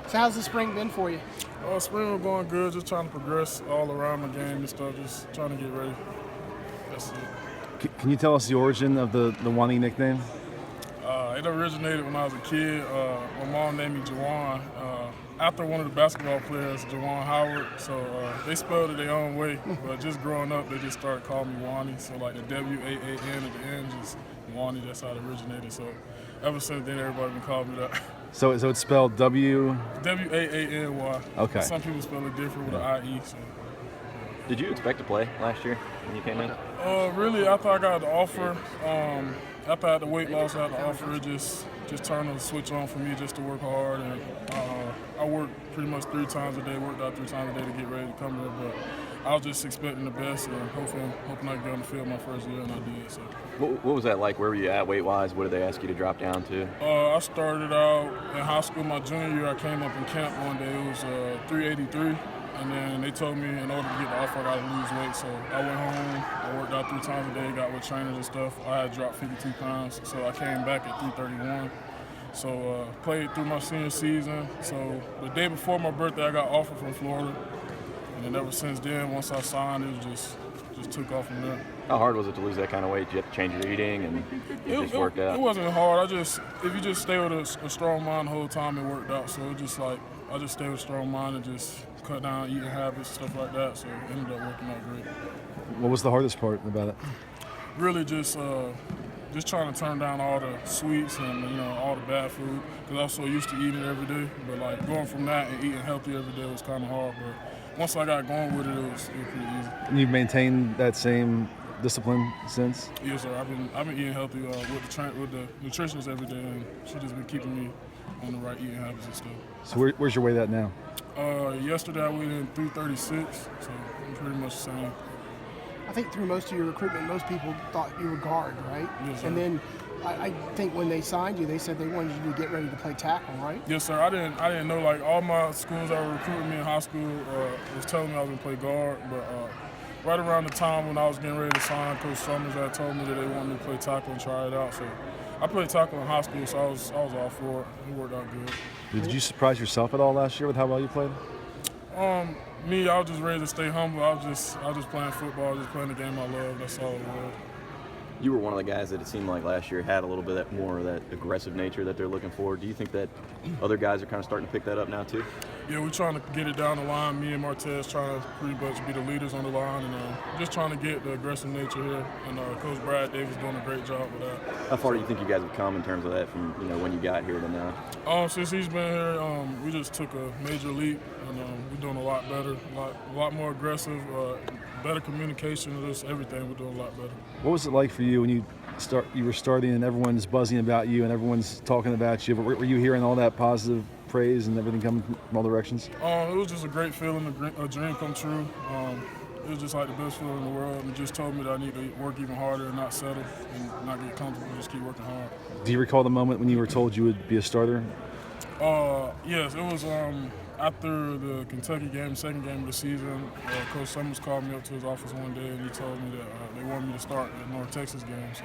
So how's the spring been for you? Spring was going good, just trying to progress all around my game and stuff, just trying to get ready. That's it. Can you tell us the origin of the Wani nickname? It originated when I was a kid. My mom named me Jawaan after one of the basketball players, Jawaan Howard. So they spelled it their own way, but just growing up, they just started calling me Wani. So like the W-A-A-N at the end, just Wani, that's how it originated. So ever since then, everybody been calling me that. So it's spelled W? W-A-A-N-Y. Okay. Some people spell it different with an I-E. So. Did you expect to play last year when you came in? Really, after I got the offer, after I had the weight loss, I had the offer, it just turned the switch on for me just to work hard. And I worked pretty much 3 times a day, worked out 3 times a day to get ready to come here. But I was just expecting the best and hoping I could get on the field my first year, and I did. So. What was that like? Where were you at weight-wise? What did they ask you to drop down to? I started out in high school my junior year. I came up in camp one day. It was 383. And then they told me in order to get the offer, I got to lose weight. So I went home, I worked out 3 times a day, got with trainers and stuff. I had dropped 52 pounds, so I came back at 331. So played through my senior season. So the day before my birthday, I got offered from Florida. And then ever since then, once I signed, it just took off from there. How hard was it to lose that kind of weight? Did you have to change your eating, and it just worked out? It wasn't hard. If you just stay with a strong mind the whole time, it worked out. So it just like, I just stayed with a strong mind and just cut down eating habits, stuff like that. So it ended up working out great. What was the hardest part about it? Really just trying to turn down all the sweets and all the bad food, because I was so used to eating every day. But like going from that and eating healthy every day was kind of hard. But once I got going with it, it was pretty easy. And you've maintained that same discipline since? Yes, sir. I've been eating healthy with the nutritionist every day, and she just been keeping me on the right eating habits and stuff. So where's your weight at now? Yesterday I weighed in 336, so I'm pretty much the same. I think through most of your recruitment, most people thought you were guard, right? Yes, sir. And then I think when they signed you, they said they wanted you to get ready to play tackle, right? Yes, sir. I didn't know, like, all my schools that were recruiting me in high school was telling me I was going to play guard, but right around the time when I was getting ready to sign, Coach Summers had told me that they wanted me to play tackle and try it out. So I played tackle in high school, so I was all for it. It worked out good. Did you surprise yourself at all last year with how well you played? Me, I was just ready to stay humble. I was just playing football, just playing the game I love. That's all it was. You were one of the guys that it seemed like last year had a little bit more of that aggressive nature that they're looking for. Do you think that other guys are kind of starting to pick that up now too? Yeah, we're trying to get it down the line. Me and Martez trying to pretty much be the leaders on the line, and just trying to get the aggressive nature here. And Coach Brad Davis doing a great job with that. How far do you think you guys have come in terms of that from when you got here to now? Since he's been here, we just took a major leap, and we're doing a lot better, a lot more aggressive, better communication, just everything. We're doing a lot better. What was it like for you when you were starting and everyone's buzzing about you and everyone's talking about you? But were you hearing all that positive praise and everything coming from all directions? It was just a great feeling, a dream come true. It was just like the best feeling in the world, and it just told me that I need to work even harder and not settle and not get comfortable, just keep working hard. Do you recall the moment when you were told you would be a starter? Yes, it was after the Kentucky game, second game of the season. Coach Summers called me up to his office one day, and he told me that they wanted me to start the North Texas game. So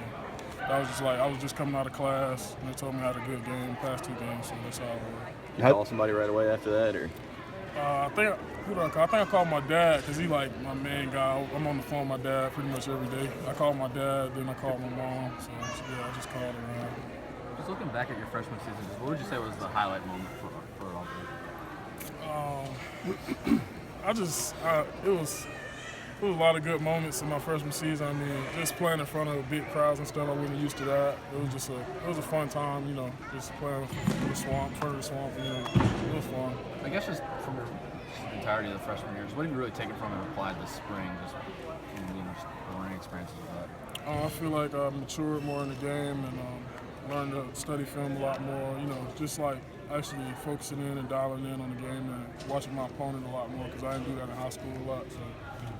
that was just like, I was just coming out of class, and they told me I had a good game, past 2 games, so that's how it was. You call somebody right away after that, or? I think I called my dad, because he like my main guy. I'm on the phone with my dad pretty much every day. I called my dad, then I called my mom. So yeah, I just called around. Just looking back at your freshman season, what would you say was the highlight moment for all of you? It was a lot of good moments in my freshman season. I mean, just playing in front of big crowds and stuff, I wasn't used to that. It was a fun time, just playing in the swamp, front of the swamp. It was fun. I guess just from the entirety of the freshman years, what have you really taken from and applied this spring, just in just the learning experiences of that? I feel like I matured more in the game and learned to study film a lot more. Just like actually focusing in and dialing in on the game and watching my opponent a lot more, because I didn't do that in high school a lot. So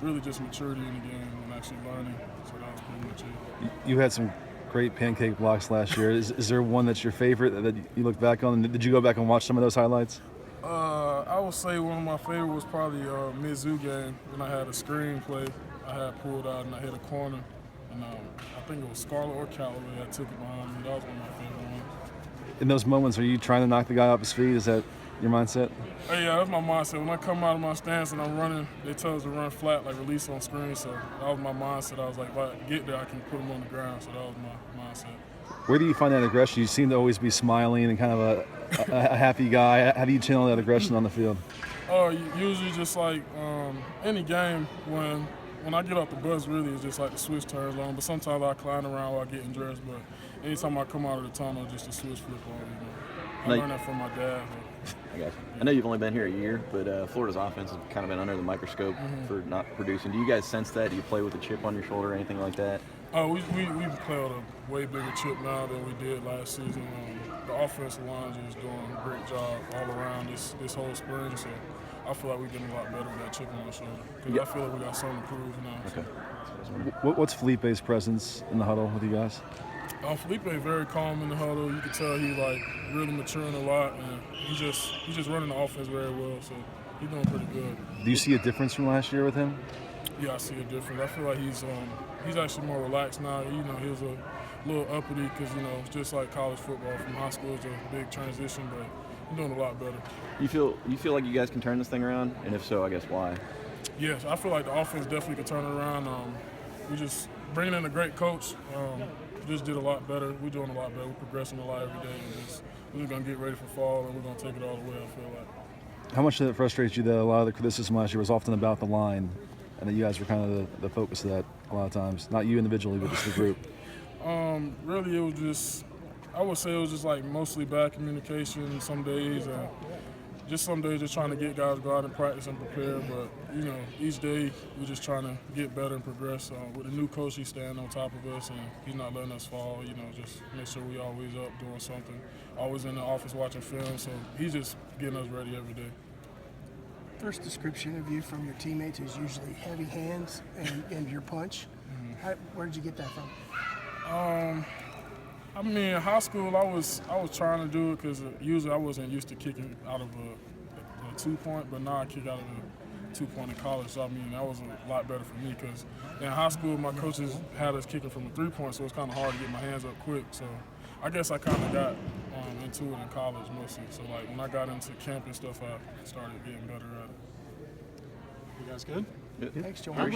really just maturity in the game and actually learning. So that was pretty much it. You had some great pancake blocks last year. Is there one that's your favorite that you look back on? Did you go back and watch some of those highlights? I would say one of my favorite was probably Mizzou game, when I had a screen play I had pulled out and I hit a corner. And I think it was Scarlett or Callaway that took it behind me. That was one of my favorite ones. In those moments, are you trying to knock the guy off his feet? Is that your mindset? Oh, yeah, that's my mindset. When I come out of my stance and I'm running, they tell us to run flat, like release on screen. So that was my mindset. I was like, if I get there, I can put them on the ground. So that was my mindset. Where do you find that aggression? You seem to always be smiling and kind of a happy guy. How do you channel that aggression on the field? Usually just like any game, when I get off the bus, really, it's just like the switch turns on. But sometimes I clown around while getting dressed. But anytime I come out of the tunnel, just the switch flip on. I learned that from my dad. I got you. I know you've only been here a year, but Florida's offense has kind of been under the microscope for not producing. Do you guys sense that? Do you play with a chip on your shoulder or anything like that? Oh, we play with a way bigger chip now than we did last season. The offensive line is doing a great job all around this whole spring. So I feel like we're getting a lot better with that chip on our shoulder. Because I feel like we got something to prove now. Okay. What's Felipe's presence in the huddle with you guys? Felipe is very calm in the huddle. You can tell he's like really maturing a lot, and he's just running the offense very well. So he's doing pretty good. Do you see a difference from last year with him? Yeah, I see a difference. I feel like he's actually more relaxed now. He was a little uppity because it's just like college football. From high school, it's a big transition, but he's doing a lot better. You feel like you guys can turn this thing around, and if so, I guess why? Yes, I feel like the offense definitely can turn it around. We just bringing in a great coach. Just did a lot better. We're doing a lot better. We're progressing a lot every day. And we're going to get ready for fall, and we're going to take it all the way, I feel like. How much did it frustrate you that a lot of the criticism last year was often about the line, and that you guys were kind of the focus of that a lot of times? Not you individually, but just the group. Really, it was just, I would say it was just like mostly bad communication some days. Just some days just trying to get guys to go out and practice and prepare. But, each day we're just trying to get better and progress. With the new coach, he's staying on top of us, and he's not letting us fall. Just make sure we always up doing something. Always in the office watching film. So he's just getting us ready every day. First description of you from your teammates is usually heavy hands and your punch. Where did you get that from? In high school, I was trying to do it because usually I wasn't used to kicking out of a 2-point, but now I kick out of a 2-point in college. So, that was a lot better for me because in high school, my coaches had us kicking from a 3-point, so it's kind of hard to get my hands up quick. So I guess I kind of got into it in college mostly. So, when I got into camp and stuff, I started getting better at it. You guys good? Thanks, Joel.